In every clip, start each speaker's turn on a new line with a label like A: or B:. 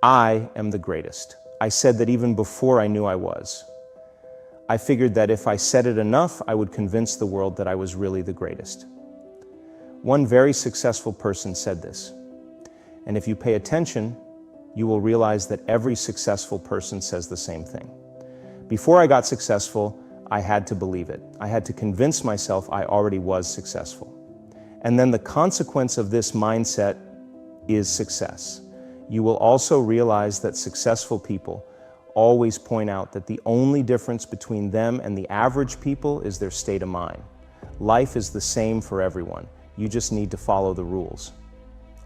A: I am the greatest. I said that even before I knew I was. I figured that if I said it enough, I would convince the world that I was really the greatest. One very successful person said this. And if you pay attention, you will realize that every successful person says the same thing. Before I got successful, I had to believe it. I had to convince myself I already was successful. And then the consequence of this mindset is success. You will also realize that successful people always point out that the only difference between them and the average people is their state of mind. Life is the same for everyone. You just need to follow the rules.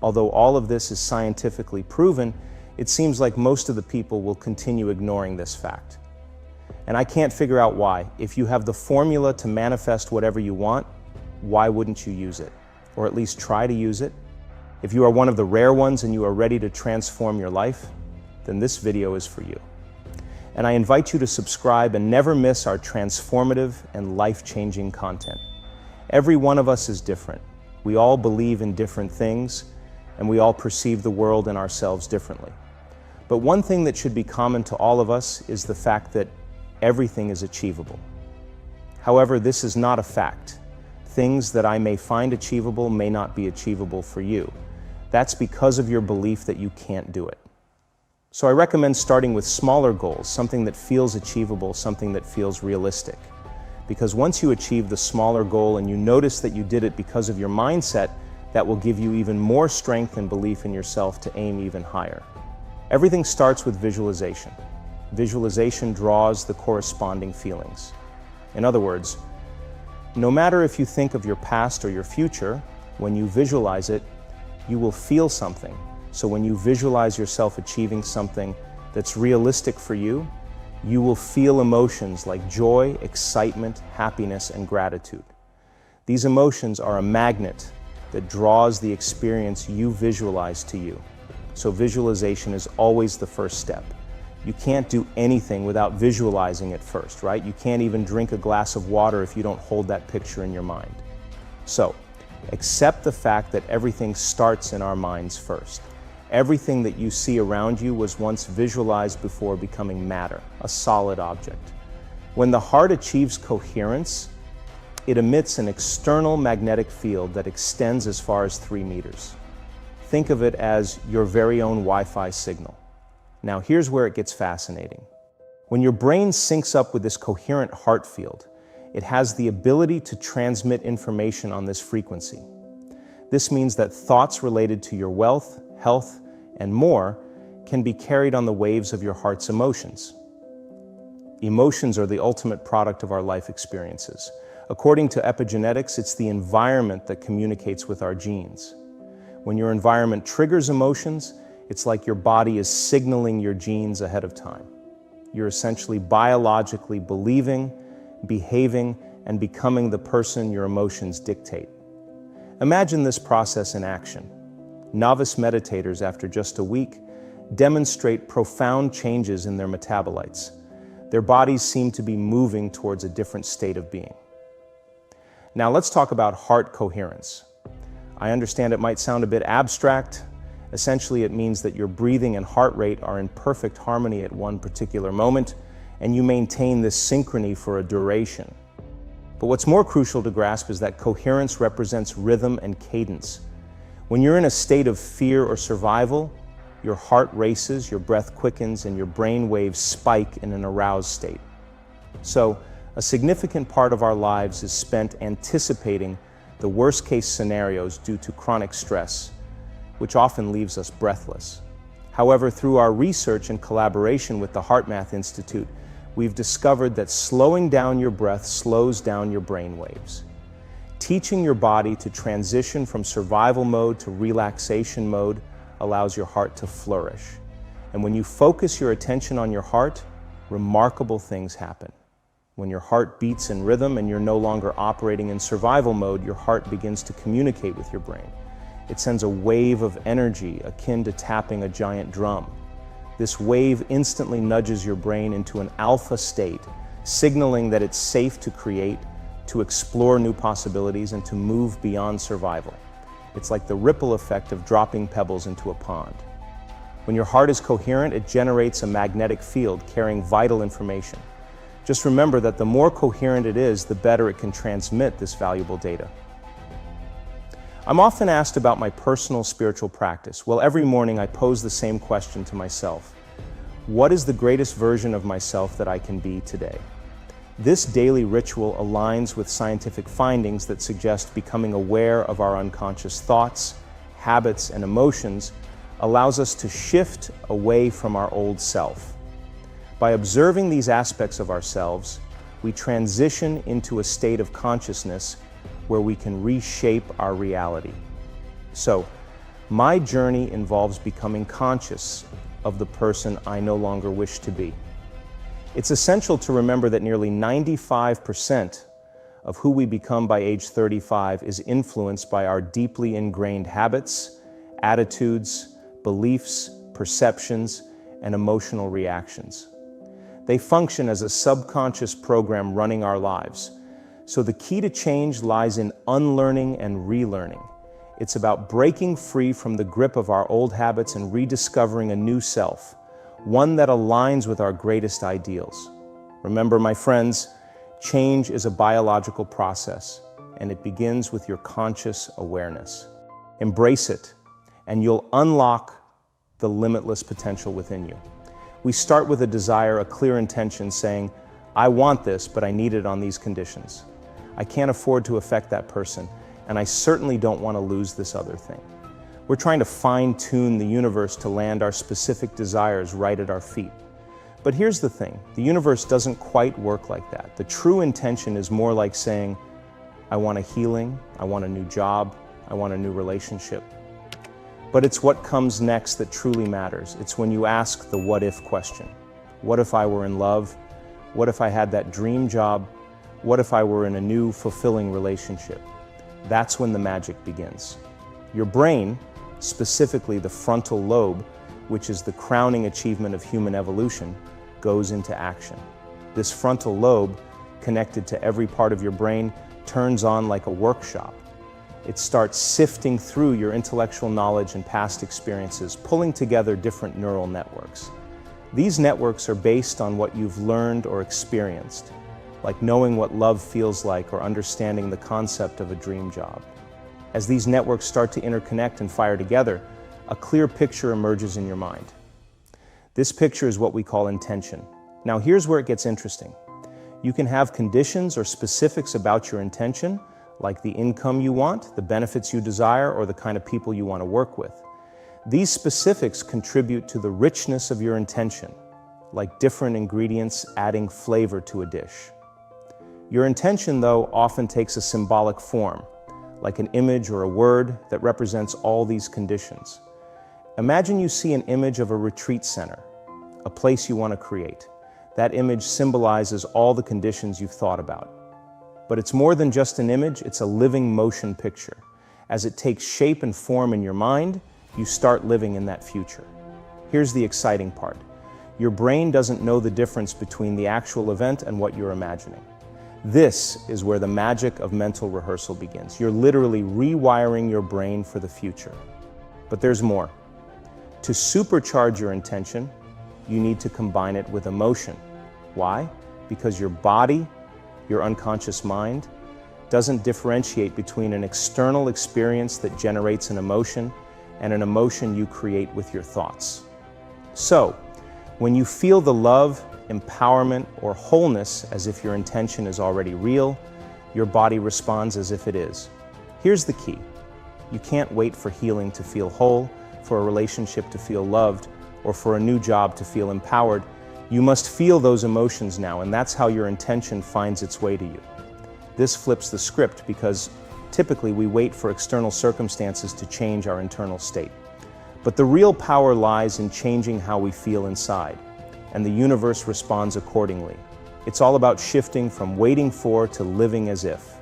A: Although all of this is scientifically proven, it seems like most of the people will continue ignoring this fact. And I can't figure out why. If you have the formula to manifest whatever you want, why wouldn't you use it? Or at least try to use it? If you are one of the rare ones and you are ready to transform your life, then this video is for you. And I invite you to subscribe and never miss our transformative and life-changing content. Every one of us is different. We all believe in different things, and we all perceive the world and ourselves differently. But one thing that should be common to all of us is the fact that everything is achievable. However, this is not a fact. Things that I may find achievable may not be achievable for you. That's because of your belief that you can't do it. So I recommend starting with smaller goals, something that feels achievable, something that feels realistic. Because once you achieve the smaller goal and you notice that you did it because of your mindset, that will give you even more strength and belief in yourself to aim even higher. Everything starts with visualization. Visualization draws the corresponding feelings. In other words, no matter if you think of your past or your future, when you visualize it, you will feel something. So when you visualize yourself achieving something that's realistic for you, you will feel emotions like joy, excitement, happiness, and gratitude. These emotions are a magnet that draws the experience you visualize to you. So visualization is always the first step. You can't do anything without visualizing it first, right? You can't even drink a glass of water if you don't hold that picture in your mind. So, accept the fact that everything starts in our minds first. Everything that you see around you was once visualized before becoming matter, a solid object. When the heart achieves coherence, it emits an external magnetic field that extends as far as 3 meters. Think of it as your very own Wi-Fi signal. Now here's where it gets fascinating. When your brain syncs up with this coherent heart field, it has the ability to transmit information on this frequency. This means that thoughts related to your wealth, health, and more can be carried on the waves of your heart's emotions. Emotions are the ultimate product of our life experiences. According to epigenetics, it's the environment that communicates with our genes. When your environment triggers emotions, it's like your body is signaling your genes ahead of time. You're essentially biologically believing, behaving, and becoming the person your emotions dictate. Imagine this process in action. Novice meditators, after just a week, demonstrate profound changes in their metabolites. Their bodies seem to be moving towards a different state of being. Now let's talk about heart coherence. I understand it might sound a bit abstract. Essentially, it means that your breathing and heart rate are in perfect harmony at one particular moment, and you maintain this synchrony for a duration. But what's more crucial to grasp is that coherence represents rhythm and cadence. When you're in a state of fear or survival, your heart races, your breath quickens, and your brain waves spike in an aroused state. So, a significant part of our lives is spent anticipating the worst-case scenarios due to chronic stress, which often leaves us breathless. However, through our research and collaboration with the HeartMath Institute, we've discovered that slowing down your breath slows down your brain waves. Teaching your body to transition from survival mode to relaxation mode allows your heart to flourish. And when you focus your attention on your heart, remarkable things happen. When your heart beats in rhythm and you're no longer operating in survival mode, your heart begins to communicate with your brain. It sends a wave of energy akin to tapping a giant drum. This wave instantly nudges your brain into an alpha state, signaling that it's safe to create, to explore new possibilities, and to move beyond survival. It's like the ripple effect of dropping pebbles into a pond. When your heart is coherent, it generates a magnetic field carrying vital information. Just remember that the more coherent it is, the better it can transmit this valuable data. I'm often asked about my personal spiritual practice. Well, every morning I pose the same question to myself. What is the greatest version of myself that I can be today? This daily ritual aligns with scientific findings that suggest becoming aware of our unconscious thoughts, habits, and emotions allows us to shift away from our old self. By observing these aspects of ourselves, we transition into a state of consciousness where we can reshape our reality. So, my journey involves becoming conscious of the person I no longer wish to be. It's essential to remember that nearly 95% of who we become by age 35 is influenced by our deeply ingrained habits, attitudes, beliefs, perceptions, and emotional reactions. They function as a subconscious program running our lives. So the key to change lies in unlearning and relearning. It's about breaking free from the grip of our old habits and rediscovering a new self, one that aligns with our greatest ideals. Remember, my friends, change is a biological process, and it begins with your conscious awareness. Embrace it, and you'll unlock the limitless potential within you. We start with a desire, a clear intention saying, I want this, but I need it on these conditions. I can't afford to affect that person, and I certainly don't want to lose this other thing. We're trying to fine-tune the universe to land our specific desires right at our feet. But here's the thing, the universe doesn't quite work like that. The true intention is more like saying, I want a healing, I want a new job, I want a new relationship. But it's what comes next that truly matters. It's when you ask the what if question. What if I were in love? What if I had that dream job? What if I were in a new, fulfilling relationship? That's when the magic begins. Your brain, specifically the frontal lobe, which is the crowning achievement of human evolution, goes into action. This frontal lobe, connected to every part of your brain, turns on like a workshop. It starts sifting through your intellectual knowledge and past experiences, pulling together different neural networks. These networks are based on what you've learned or experienced, like knowing what love feels like or understanding the concept of a dream job. As these networks start to interconnect and fire together, a clear picture emerges in your mind. This picture is what we call intention. Now here's where it gets interesting. You can have conditions or specifics about your intention, like the income you want, the benefits you desire, or the kind of people you want to work with. These specifics contribute to the richness of your intention, like different ingredients adding flavor to a dish. Your intention, though, often takes a symbolic form, like an image or a word that represents all these conditions. Imagine you see an image of a retreat center, a place you want to create. That image symbolizes all the conditions you've thought about. But it's more than just an image, it's a living motion picture. As it takes shape and form in your mind, you start living in that future. Here's the exciting part. Your brain doesn't know the difference between the actual event and what you're imagining. This is where the magic of mental rehearsal begins. You're literally rewiring your brain for the future. But there's more. To supercharge your intention, you need to combine it with emotion. Why? Because your body, your unconscious mind, doesn't differentiate between an external experience that generates an emotion and an emotion you create with your thoughts. So, when you feel the love, empowerment, or wholeness as if your intention is already real, your body responds as if it is. Here's the key. You can't wait for healing to feel whole, for a relationship to feel loved, or for a new job to feel empowered. You must feel those emotions now, and that's how your intention finds its way to you. This flips the script because typically we wait for external circumstances to change our internal state. But the real power lies in changing how we feel inside, and the universe responds accordingly. It's all about shifting from waiting for to living as if.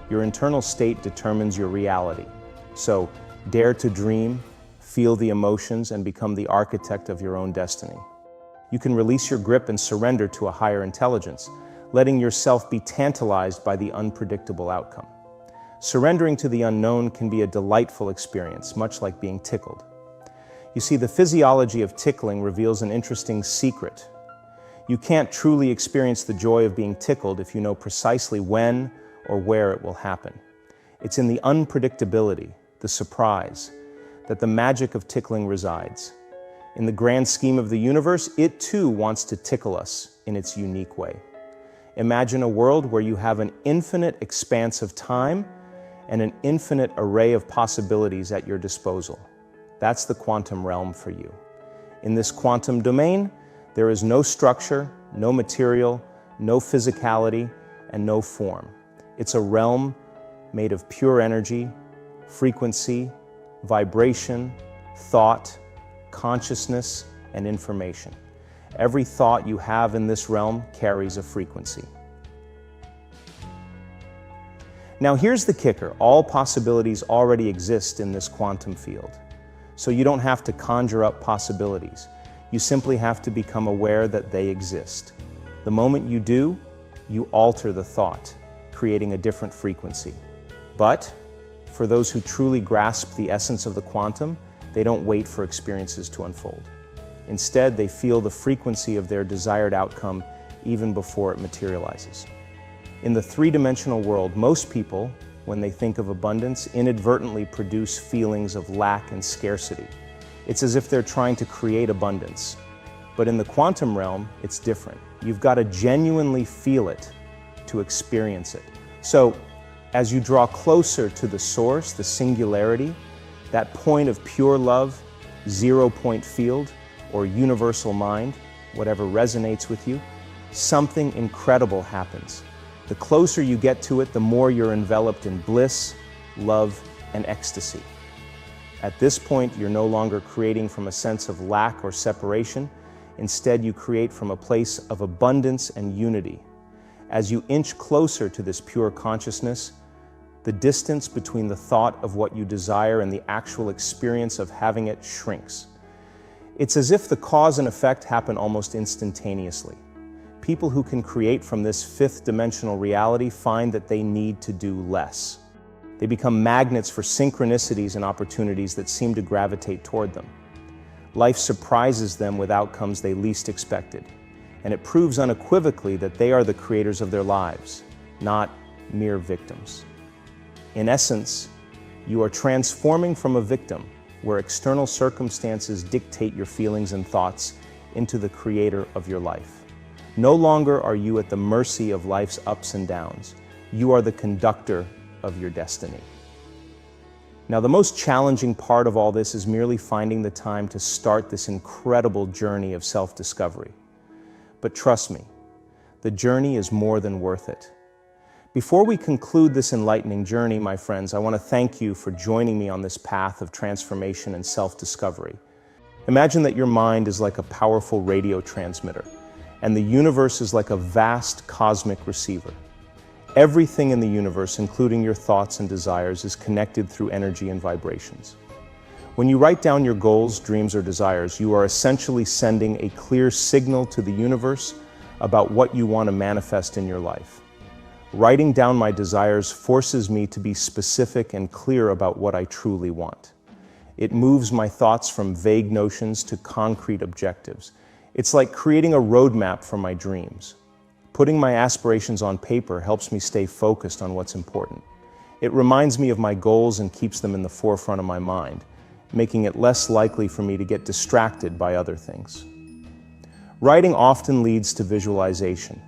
A: Your internal state determines your reality. So, dare to dream, feel the emotions, and become the architect of your own destiny. You can release your grip and surrender to a higher intelligence, letting yourself be tantalized by the unpredictable outcome. Surrendering to the unknown can be a delightful experience, much like being tickled. You see, the physiology of tickling reveals an interesting secret. You can't truly experience the joy of being tickled if you know precisely when or where it will happen. It's in the unpredictability, the surprise, that the magic of tickling resides. In the grand scheme of the universe, it too wants to tickle us in its unique way. Imagine a world where you have an infinite expanse of time and an infinite array of possibilities at your disposal. That's the quantum realm for you. In this quantum domain, there is no structure, no material, no physicality, and no form. It's a realm made of pure energy, frequency, vibration, thought, consciousness, and information. Every thought you have in this realm carries a frequency. Now here's the kicker. All possibilities already exist in this quantum field. So you don't have to conjure up possibilities. You simply have to become aware that they exist. The moment you do, you alter the thought, creating a different frequency. But for those who truly grasp the essence of the quantum, they don't wait for experiences to unfold. Instead, they feel the frequency of their desired outcome even before it materializes. In the three-dimensional world, most people, when they think of abundance, inadvertently produce feelings of lack and scarcity. It's as if they're trying to create abundance. But in the quantum realm, it's different. You've got to genuinely feel it to experience it. So, as you draw closer to the source, the singularity, that point of pure love, zero-point field, or universal mind, whatever resonates with you, something incredible happens. The closer you get to it, the more you're enveloped in bliss, love, and ecstasy. At this point, you're no longer creating from a sense of lack or separation. Instead, you create from a place of abundance and unity. As you inch closer to this pure consciousness, the distance between the thought of what you desire and the actual experience of having it shrinks. It's as if the cause and effect happen almost instantaneously. People who can create from this fifth-dimensional reality find that they need to do less. They become magnets for synchronicities and opportunities that seem to gravitate toward them. Life surprises them with outcomes they least expected, and it proves unequivocally that they are the creators of their lives, not mere victims. In essence, you are transforming from a victim, where external circumstances dictate your feelings and thoughts, into the creator of your life. No longer are you at the mercy of life's ups and downs. You are the conductor of your destiny. Now, the most challenging part of all this is merely finding the time to start this incredible journey of self-discovery. But trust me, the journey is more than worth it. Before we conclude this enlightening journey, my friends, I want to thank you for joining me on this path of transformation and self-discovery. Imagine that your mind is like a powerful radio transmitter, and the universe is like a vast cosmic receiver. Everything in the universe, including your thoughts and desires, is connected through energy and vibrations. When you write down your goals, dreams, or desires, you are essentially sending a clear signal to the universe about what you want to manifest in your life. Writing down my desires forces me to be specific and clear about what I truly want. It moves my thoughts from vague notions to concrete objectives. It's like creating a roadmap for my dreams. Putting my aspirations on paper helps me stay focused on what's important. It reminds me of my goals and keeps them in the forefront of my mind, making it less likely for me to get distracted by other things. Writing often leads to visualization.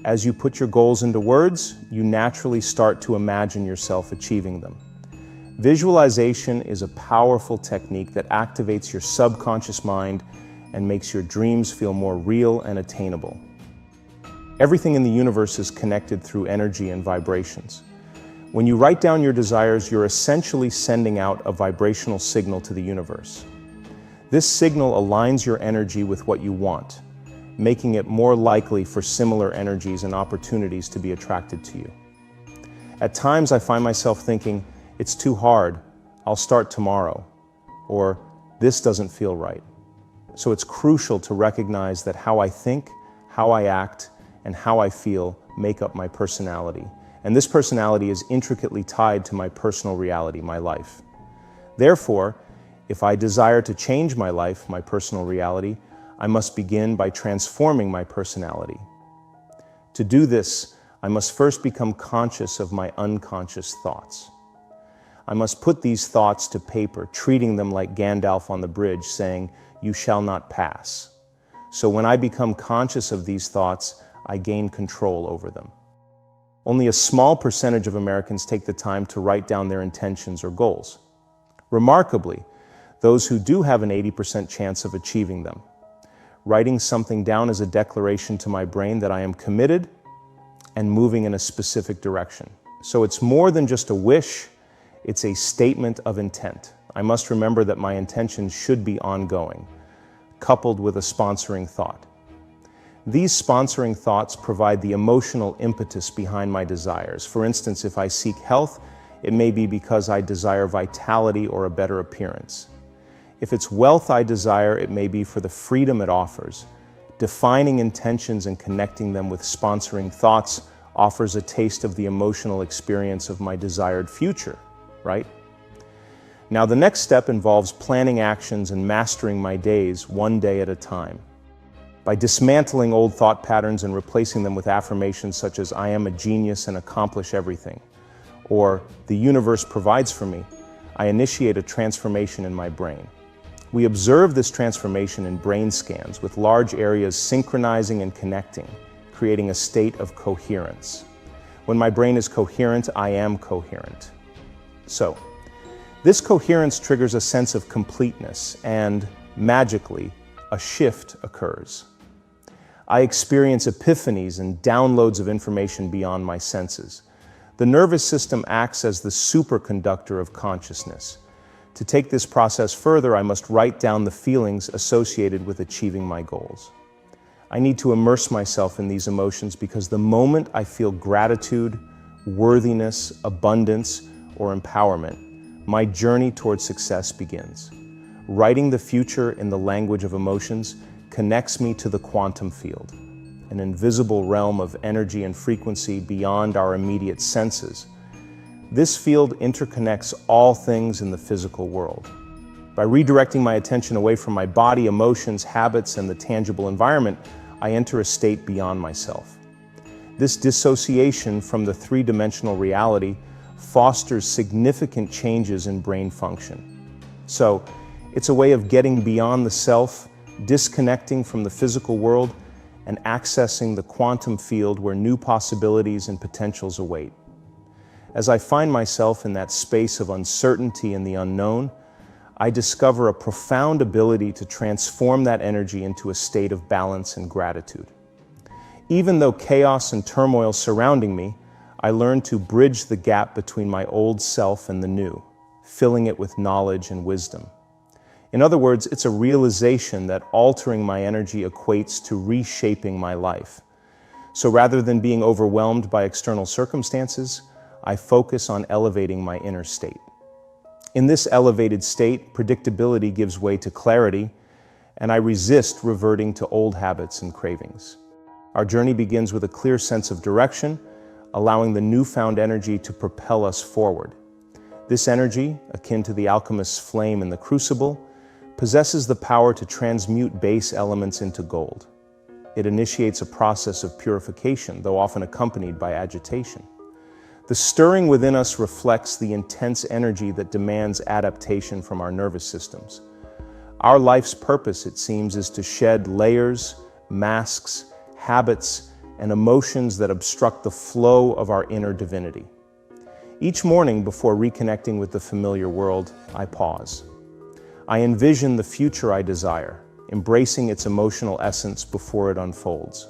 A: As you put your goals into words, you naturally start to imagine yourself achieving them. Visualization is a powerful technique that activates your subconscious mind and makes your dreams feel more real and attainable. Everything in the universe is connected through energy and vibrations. When you write down your desires, you're essentially sending out a vibrational signal to the universe. This signal aligns your energy with what you want, making it more likely for similar energies and opportunities to be attracted to you. At times, I find myself thinking, "It's too hard, I'll start tomorrow," or "This doesn't feel right." So it's crucial to recognize that how I think, how I act, and how I feel make up my personality. And this personality is intricately tied to my personal reality, my life. Therefore, If I desire to change my life, my personal reality, I must begin by transforming my personality. To do this, I must first become conscious of my unconscious thoughts. I must put these thoughts to paper, treating them like Gandalf on the bridge, saying, "You shall not pass." So when I become conscious of these thoughts, I gain control over them. Only a small percentage of Americans take the time to write down their intentions or goals. Remarkably, those who do have an 80% chance of achieving them. Writing something down is a declaration to my brain that I am committed and moving in a specific direction. So it's more than just a wish, it's a statement of intent. I must remember that my intentions should be ongoing, coupled with a sponsoring thought. These sponsoring thoughts provide the emotional impetus behind my desires. For instance, if I seek health, it may be because I desire vitality or a better appearance. If it's wealth I desire, it may be for the freedom it offers. Defining intentions and connecting them with sponsoring thoughts offers a taste of the emotional experience of my desired future, right? Now, the next step involves planning actions and mastering my days one day at a time. By dismantling old thought patterns and replacing them with affirmations such as "I am a genius and accomplish everything," or "The universe provides for me," I initiate a transformation in my brain. We observe this transformation in brain scans, with large areas synchronizing and connecting, creating a state of coherence. When my brain is coherent, I am coherent. So, this coherence triggers a sense of completeness, and, magically, a shift occurs. I experience epiphanies and downloads of information beyond my senses. The nervous system acts as the superconductor of consciousness. To take this process further, I must write down the feelings associated with achieving my goals. I need to immerse myself in these emotions because the moment I feel gratitude, worthiness, abundance, or empowerment, my journey towards success begins. Writing the future in the language of emotions connects me to the quantum field, an invisible realm of energy and frequency beyond our immediate senses. This field interconnects all things in the physical world. By redirecting my attention away from my body, emotions, habits, and the tangible environment, I enter a state beyond myself. This dissociation from the three-dimensional reality fosters significant changes in brain function. So, it's a way of getting beyond the self, disconnecting from the physical world, and accessing the quantum field where new possibilities and potentials await. As I find myself in that space of uncertainty and the unknown, I discover a profound ability to transform that energy into a state of balance and gratitude. Even though chaos and turmoil surrounding me, I learn to bridge the gap between my old self and the new, filling it with knowledge and wisdom. In other words, it's a realization that altering my energy equates to reshaping my life. So rather than being overwhelmed by external circumstances, I focus on elevating my inner state. In this elevated state, predictability gives way to clarity, and I resist reverting to old habits and cravings. Our journey begins with a clear sense of direction, allowing the newfound energy to propel us forward. This energy, akin to the alchemist's flame in the crucible, possesses the power to transmute base elements into gold. It initiates a process of purification, though often accompanied by agitation. The stirring within us reflects the intense energy that demands adaptation from our nervous systems. Our life's purpose, it seems, is to shed layers, masks, habits, and emotions that obstruct the flow of our inner divinity. Each morning, before reconnecting with the familiar world, I pause. I envision the future I desire, embracing its emotional essence before it unfolds.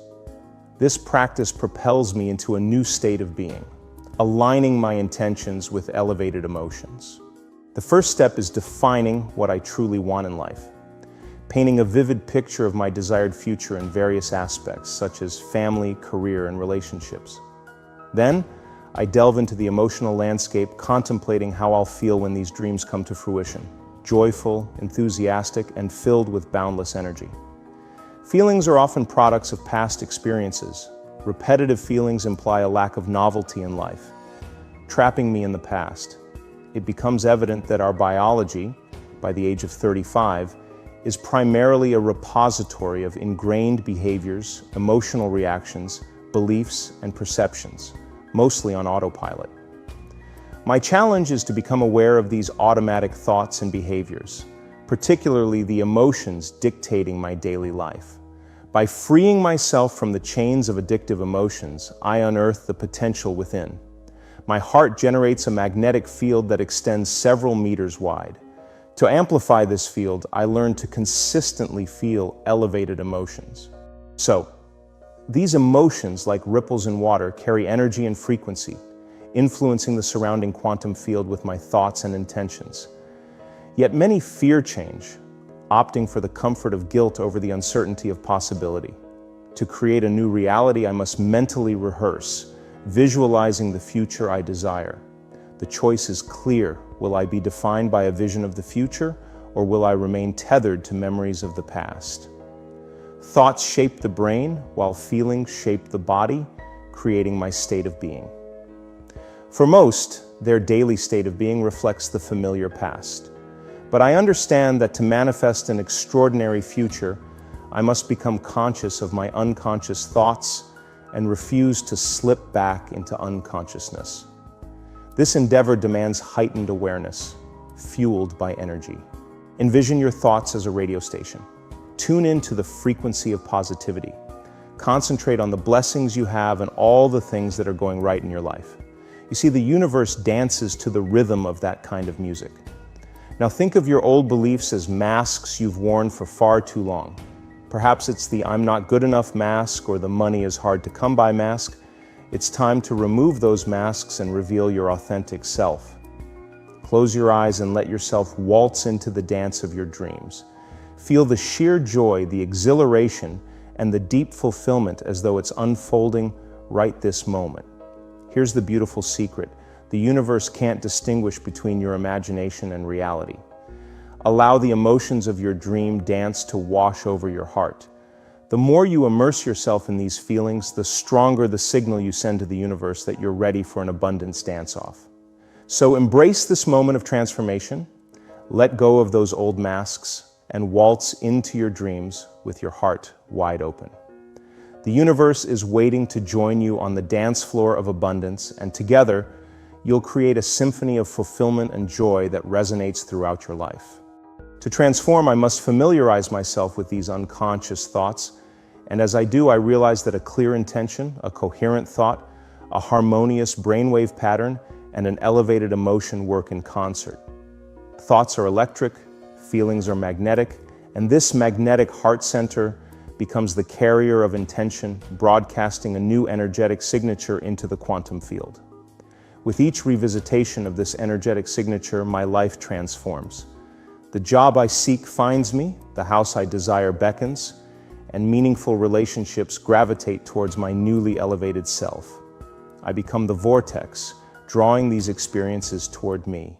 A: This practice propels me into a new state of being, aligning my intentions with elevated emotions. The first step is defining what I truly want in life, painting a vivid picture of my desired future in various aspects, such as family, career, and relationships. Then, I delve into the emotional landscape, contemplating how I'll feel when these dreams come to fruition. Joyful, enthusiastic, and filled with boundless energy. Feelings are often products of past experiences. Repetitive feelings imply a lack of novelty in life, trapping me in the past. It becomes evident that our biology, by the age of 35, is primarily a repository of ingrained behaviors, emotional reactions, beliefs, and perceptions, mostly on autopilot. My challenge is to become aware of these automatic thoughts and behaviors, particularly the emotions dictating my daily life. By freeing myself from the chains of addictive emotions, I unearth the potential within. My heart generates a magnetic field that extends several meters wide. To amplify this field, I learn to consistently feel elevated emotions. So, these emotions, like ripples in water, carry energy and frequency, influencing the surrounding quantum field with my thoughts and intentions. Yet many fear change, opting for the comfort of guilt over the uncertainty of possibility. To create a new reality, I must mentally rehearse, visualizing the future I desire. The choice is clear. Will I be defined by a vision of the future, or will I remain tethered to memories of the past? Thoughts shape the brain, while feelings shape the body, creating my state of being. For most, their daily state of being reflects the familiar past. But I understand that to manifest an extraordinary future, I must become conscious of my unconscious thoughts and refuse to slip back into unconsciousness. This endeavor demands heightened awareness, fueled by energy. Envision your thoughts as a radio station. Tune into the frequency of positivity. Concentrate on the blessings you have and all the things that are going right in your life. You see, the universe dances to the rhythm of that kind of music. Now think of your old beliefs as masks you've worn for far too long. Perhaps it's the "I'm not good enough" mask or the "money is hard to come by" mask. It's time to remove those masks and reveal your authentic self. Close your eyes and let yourself waltz into the dance of your dreams. Feel the sheer joy, the exhilaration, and the deep fulfillment as though it's unfolding right this moment. Here's the beautiful secret. The universe can't distinguish between your imagination and reality. Allow the emotions of your dream dance to wash over your heart. The more you immerse yourself in these feelings, the stronger the signal you send to the universe that you're ready for an abundance dance-off. So embrace this moment of transformation, let go of those old masks, and waltz into your dreams with your heart wide open. The universe is waiting to join you on the dance floor of abundance, and together, you'll create a symphony of fulfillment and joy that resonates throughout your life. To transform, I must familiarize myself with these unconscious thoughts, and as I do, I realize that a clear intention, a coherent thought, a harmonious brainwave pattern, and an elevated emotion work in concert. Thoughts are electric, feelings are magnetic, and this magnetic heart center becomes the carrier of intention, broadcasting a new energetic signature into the quantum field. With each revisitation of this energetic signature, my life transforms. The job I seek finds me, the house I desire beckons, and meaningful relationships gravitate towards my newly elevated self. I become the vortex, drawing these experiences toward me.